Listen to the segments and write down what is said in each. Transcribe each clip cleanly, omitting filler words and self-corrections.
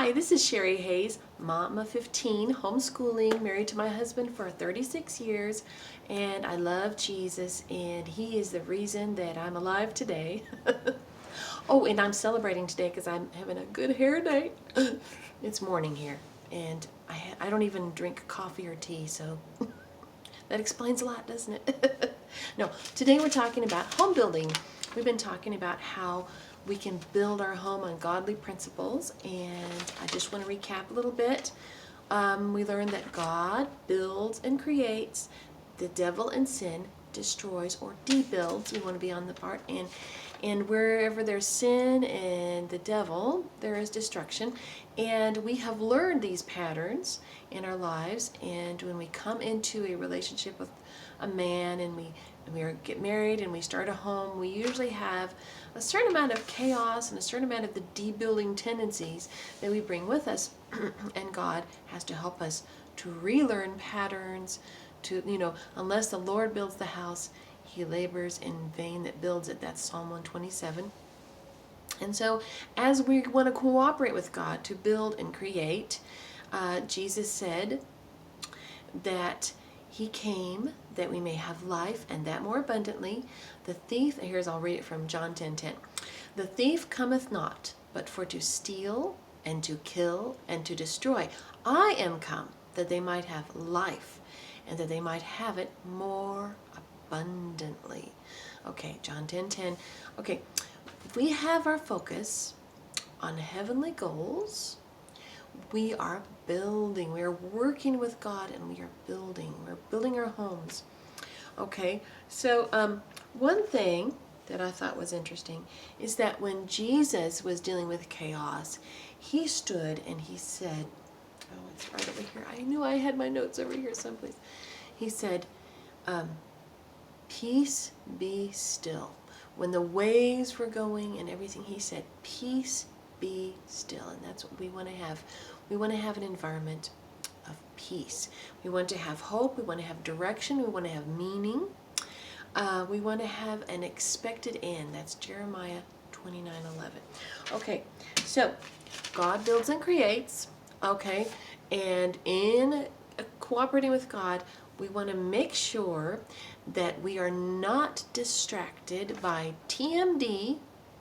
Hi, this is Sherry Hayes, mom of 15, homeschooling, married to my husband for 36 years, and I love Jesus, and he is the reason that I'm alive today. Oh, and I'm celebrating today because I'm having a good hair day. It's morning here, and I don't even drink coffee or tea, so that explains a lot, doesn't it? No, today we're talking about home building. We've been talking about how we can build our home on godly principles, and I just want to recap a little bit. We learned that God builds and creates, the devil and sin destroys or debuilds. We want to be on the part, and wherever there's sin and the devil, there is destruction. And we have learned these patterns in our lives, and when we come into a relationship with a man and we get married and we start a home, we usually have a certain amount of chaos and a certain amount of the debuilding tendencies that we bring with us. And God has to help us to relearn patterns, to, unless the Lord builds the house, he labors in vain that builds it. That's Psalm 127. And so as we want to cooperate with God to build and create, Jesus said that he came that we may have life and that more abundantly. The thief, I'll read it from John 10:10. The thief cometh not, but for to steal and to kill and to destroy. I am come that they might have life and that they might have it more abundantly. Okay, John 10:10. Okay, if we have our focus on heavenly goals, we are building, we are working with God, and we're building our homes. Okay, so one thing that I thought was interesting is that when Jesus was dealing with chaos, he stood and he said, oh, it's right over here. I knew I had my notes over here someplace. He said, peace be still. When the waves were going and everything, he said, peace be still. And that's what we want to have. We want to have an environment of peace. We want to have hope. We want to have direction. We want to have meaning. We want to have an expected end. That's Jeremiah 29:11. Okay, so God builds and creates. Okay, and in cooperating with God, we want to make sure that we are not distracted by TMD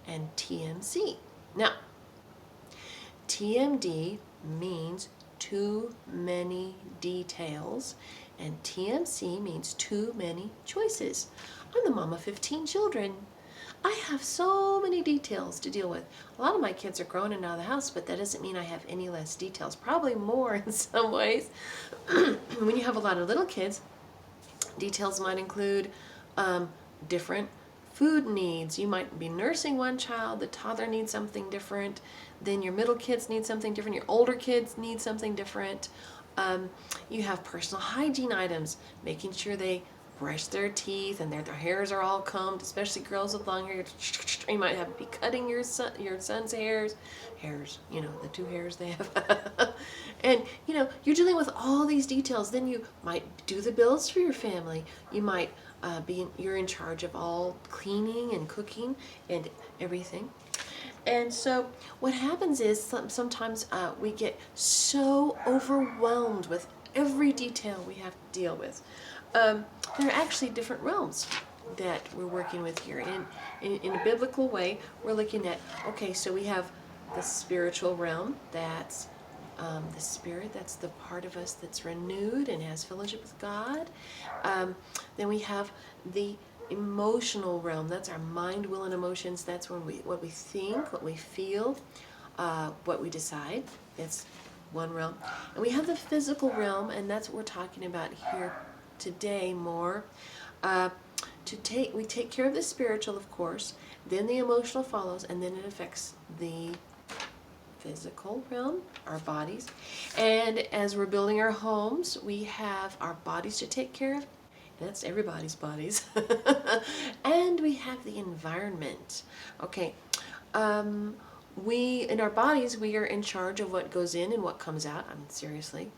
and TMC. Now, TMD means too many details, and TMC means too many choices. I'm the mom of 15 children. I have so many details to deal with. A lot of my kids are grown and out of the house, but that doesn't mean I have any less details. Probably more in some ways. When you have a lot of little kids, details might include different food needs. You might be nursing one child, the toddler needs something different, then your middle kids need something different, your older kids need something different. You have personal hygiene items, making sure they brush their teeth and their hairs are all combed, especially girls with long hair. You might have to be cutting your son's hairs, the two hairs they have. And you're dealing with all these details. Then you might do the bills for your family. You might you're in charge of all cleaning and cooking and everything. And so what happens is sometimes we get so overwhelmed with every detail we have to deal with. There are actually different realms that we're working with here. In a biblical way, we're looking at, okay, so we have the spiritual realm. That's the spirit. That's the part of us that's renewed and has fellowship with God. Then we have the emotional realm. That's our mind, will, and emotions. That's when what we think, what we feel, what we decide. That's one realm. And we have the physical realm, and that's what we're talking about here today more. We take care of the spiritual, of course, then the emotional follows, and then it affects the physical realm, our bodies. And as we're building our homes, we have our bodies to take care of. That's everybody's bodies. And we have the environment. Okay. In our bodies, we are in charge of what goes in and what comes out. Seriously.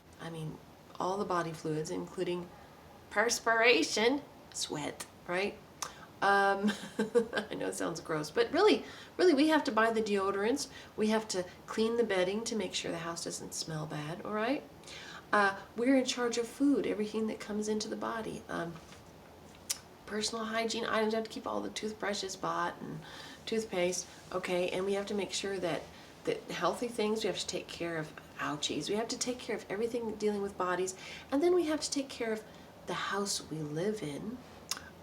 All the body fluids, including perspiration, sweat, right? Um, I know it sounds gross, but really, we have to buy the deodorants. We have to clean the bedding to make sure the house doesn't smell bad, all right? We're in charge of food, everything that comes into the body. Personal hygiene items, have to keep all the toothbrushes bought and toothpaste, okay? And we have to make sure that healthy things, we have to take care of, ouchies, we have to take care of everything dealing with bodies, and then we have to take care of the house we live in,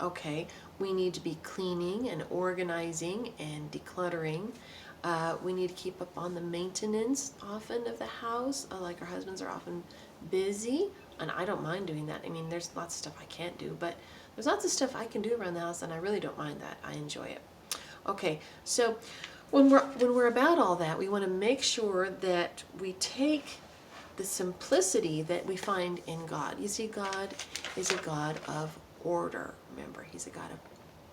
okay? We need to be cleaning and organizing and decluttering. We need to keep up on the maintenance often of the house, like our husbands are often busy, and I don't mind doing that. I mean, there's lots of stuff I can't do, but there's lots of stuff I can do around the house, and I really don't mind that. I enjoy it. Okay, so when we're about all that, we want to make sure that we take the simplicity that we find in God. You see, God is a God of order. Remember, He's a God of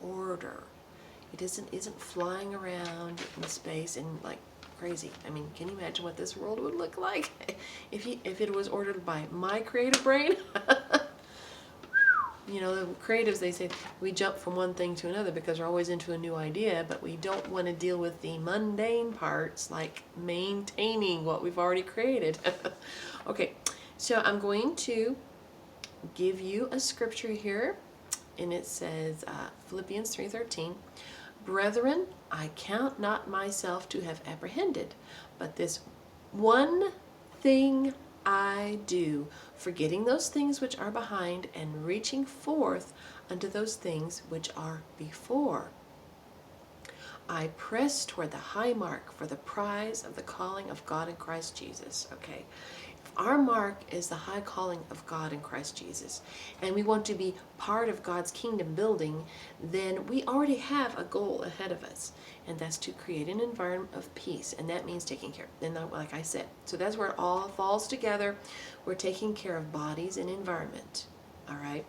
order. He isn't flying around in space and like crazy. I mean, can you imagine what this world would look like if it was ordered by my creative brain? You know, the creatives, they say we jump from one thing to another because we're always into a new idea, but we don't want to deal with the mundane parts like maintaining what we've already created. Okay, so I'm going to give you a scripture here, and it says Philippians 3:13. Brethren, I count not myself to have apprehended, but this one thing I do, forgetting those things which are behind and reaching forth unto those things which are before. I press toward the high mark for the prize of the calling of God in Christ Jesus. Okay. Our mark is the high calling of God in Christ Jesus, and we want to be part of God's kingdom building, then we already have a goal ahead of us, and that's to create an environment of peace, and that means taking care. And like I said, so that's where it all falls together. We're taking care of bodies and environment, all right?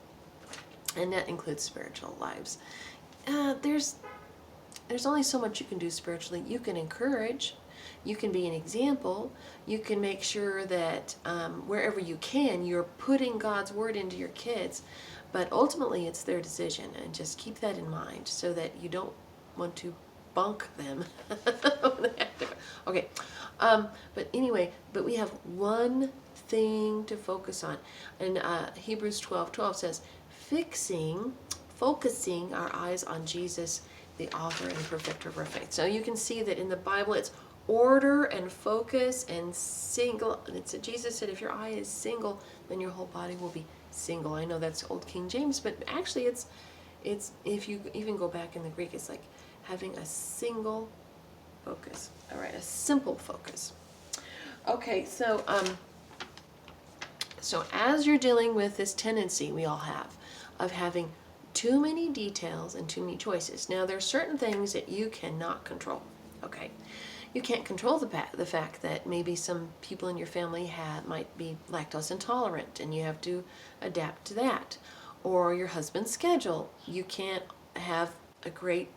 And that includes spiritual lives. There's only so much you can do spiritually. You can encourage. You can be an example. You can make sure that wherever you can, you're putting God's word into your kids. But ultimately, it's their decision. And just keep that in mind so that you don't want to bunk them. Okay. But anyway, we have one thing to focus on. And Hebrews 12:12 says, focusing our eyes on Jesus, the author and perfecter of our faith. So you can see that in the Bible, it's order and focus and single. Jesus said, if your eye is single, then your whole body will be single. I know that's Old King James, but actually it's if you even go back in the Greek, it's like having a single focus. All right, a simple focus. Okay, so as you're dealing with this tendency we all have of having too many details and too many choices. Now, there are certain things that you cannot control, okay? You can't control the fact that maybe some people in your family might be lactose intolerant, and you have to adapt to that. Or your husband's schedule. You can't have a great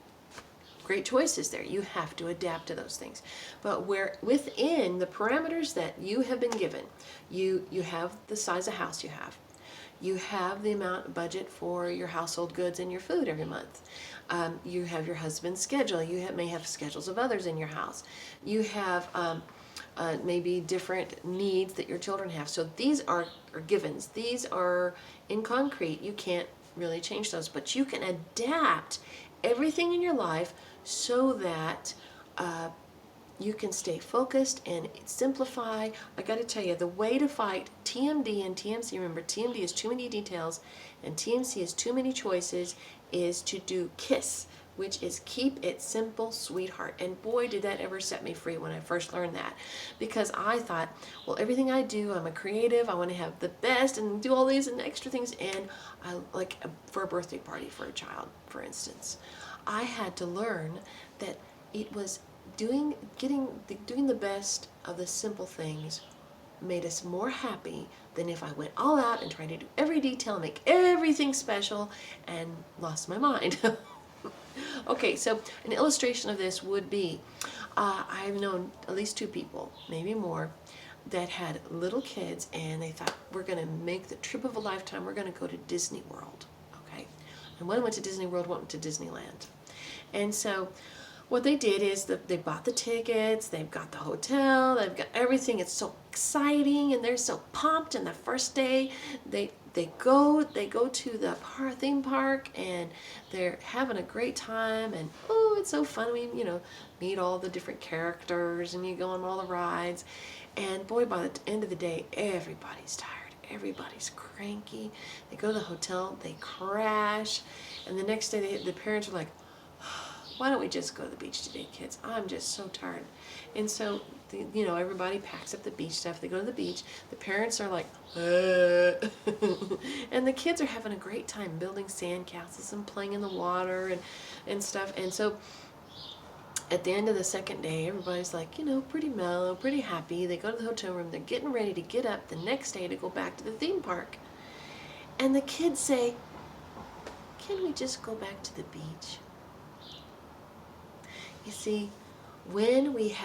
choices there. You have to adapt to those things. But where within the parameters that you have been given, you have the size of house you have. You have the amount budget for your household goods and your food every month. You have your husband's schedule. You may have schedules of others in your house. You have maybe different needs that your children have. So these are givens. These are in concrete. You can't really change those, but you can adapt everything in your life so that you can stay focused and simplify. I got to tell you, the way to fight TMD and TMC, remember TMD is too many details and TMC is too many choices, is to do K.I.S.S, which is keep it simple, sweetheart. And boy, did that ever set me free when I first learned that. Because I thought, well, everything I do, I'm a creative, I want to have the best and do all these and extra things. And I like for a birthday party for a child, for instance, I had to learn that it was doing the best of the simple things made us more happy than if I went all out and tried to do every detail and make everything special and lost my mind. Okay, so an illustration of this would be, I've known at least 2 people, maybe more, that had little kids and they thought, we're going to make the trip of a lifetime, we're going to go to Disney World. Okay, And one went to Disney World, one went to Disneyland. And so what they did is they bought the tickets, they've got the hotel, they've got everything. It's so exciting, and they're so pumped. And the first day they go to the theme park, and they're having a great time. And oh, it's so fun. We meet all the different characters, and you go on all the rides. And boy, by the end of the day, everybody's tired. Everybody's cranky. They go to the hotel, they crash, and the next day the parents are like, why don't we just go to the beach today, kids? I'm just so tired. And so, everybody packs up the beach stuff. They go to the beach. The parents are like, and the kids are having a great time building sand castles and playing in the water and stuff. And so at the end of the second day, everybody's like, pretty mellow, pretty happy. They go to the hotel room. They're getting ready to get up the next day to go back to the theme park. And the kids say, can we just go back to the beach? You see, when we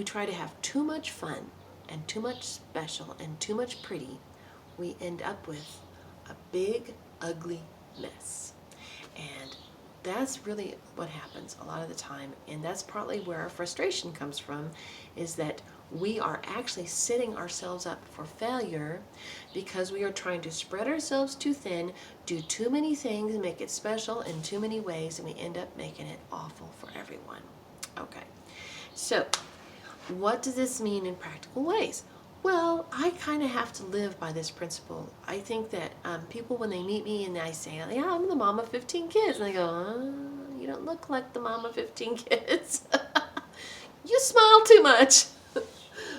try to have too much fun and too much special and too much pretty, we end up with a big, ugly mess. And that's really what happens a lot of the time. And that's partly where our frustration comes from, is that we are actually setting ourselves up for failure because we are trying to spread ourselves too thin, do too many things, make it special in too many ways, and we end up making it awful for everyone. Okay, so what does this mean in practical ways? Well, I kind of have to live by this principle. I think that people, when they meet me and I say, yeah, I'm the mom of 15 kids, and they go, you don't look like the mom of 15 kids. You smile too much.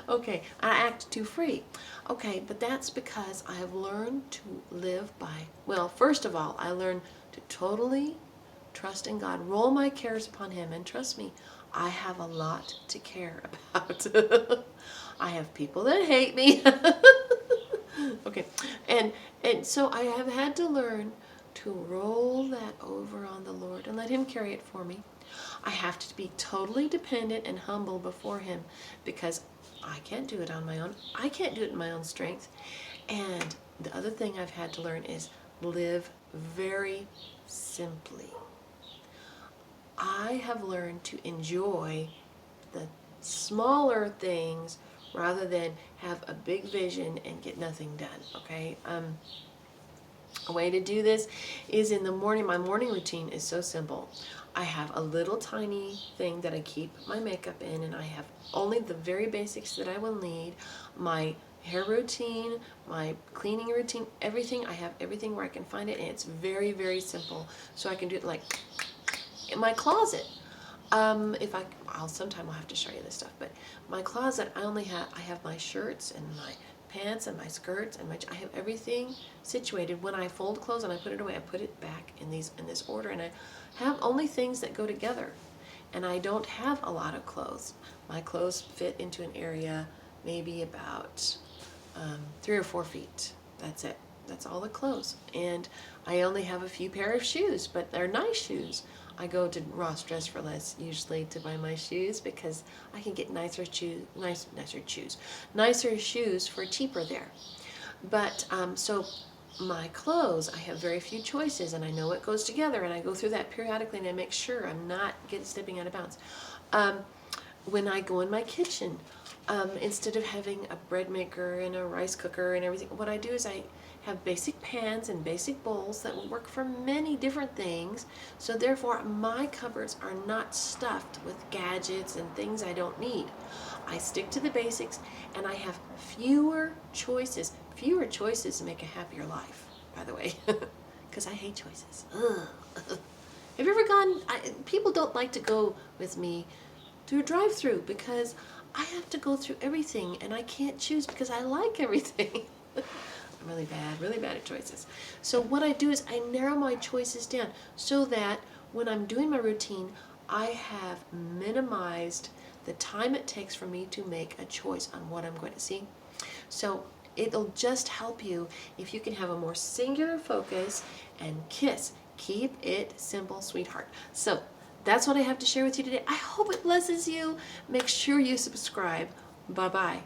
Okay, I act too free. Okay, but that's because I have learned to live by, well, first of all, I learned to totally trust in God, roll my cares upon Him, and trust me, I have a lot to care about. I have people that hate me. Okay, and so I have had to learn to roll that over on the Lord and let Him carry it for me. I have to be totally dependent and humble before Him because I can't do it on my own. I can't do it in my own strength. And the other thing I've had to learn is live very simply. I have learned to enjoy the smaller things rather than have a big vision and get nothing done, okay? A way to do this is in the morning. My morning routine is so simple. I have a little tiny thing that I keep my makeup in, and I have only the very basics that I will need. My hair routine, my cleaning routine, everything. I have everything where I can find it, and it's very, very simple. So I can do it like in my closet. Sometime I'll have to show you this stuff, but my closet, I have my shirts and my pants and my skirts and I have everything situated. When I fold clothes and I put it away, I put it back in this order, and I have only things that go together. And I don't have a lot of clothes. My clothes fit into an area maybe about 3 or 4 feet. That's it. That's all the clothes. And I only have a few pair of shoes, but they're nice shoes. I go to Ross Dress for Less usually to buy my shoes because I can get nicer shoes for cheaper there. But so my clothes, I have very few choices, and I know what goes together, and I go through that periodically, and I make sure I'm not stepping out of bounds. When I go in my kitchen, instead of having a bread maker and a rice cooker and everything, what I do is I have basic pans and basic bowls that will work for many different things. So therefore, my cupboards are not stuffed with gadgets and things I don't need. I stick to the basics, and I have fewer choices. Fewer choices make a happier life, by the way, because I hate choices. Ugh. Have you ever gone, people don't like to go with me to a drive-through because I have to go through everything, and I can't choose because I like everything. I'm really bad at choices. So what I do is I narrow my choices down so that when I'm doing my routine, I have minimized the time it takes for me to make a choice on what I'm going to see. So it'll just help you if you can have a more singular focus and KISS. Keep it simple, sweetheart. So that's what I have to share with you today. I hope it blesses you. Make sure you subscribe. Bye-bye.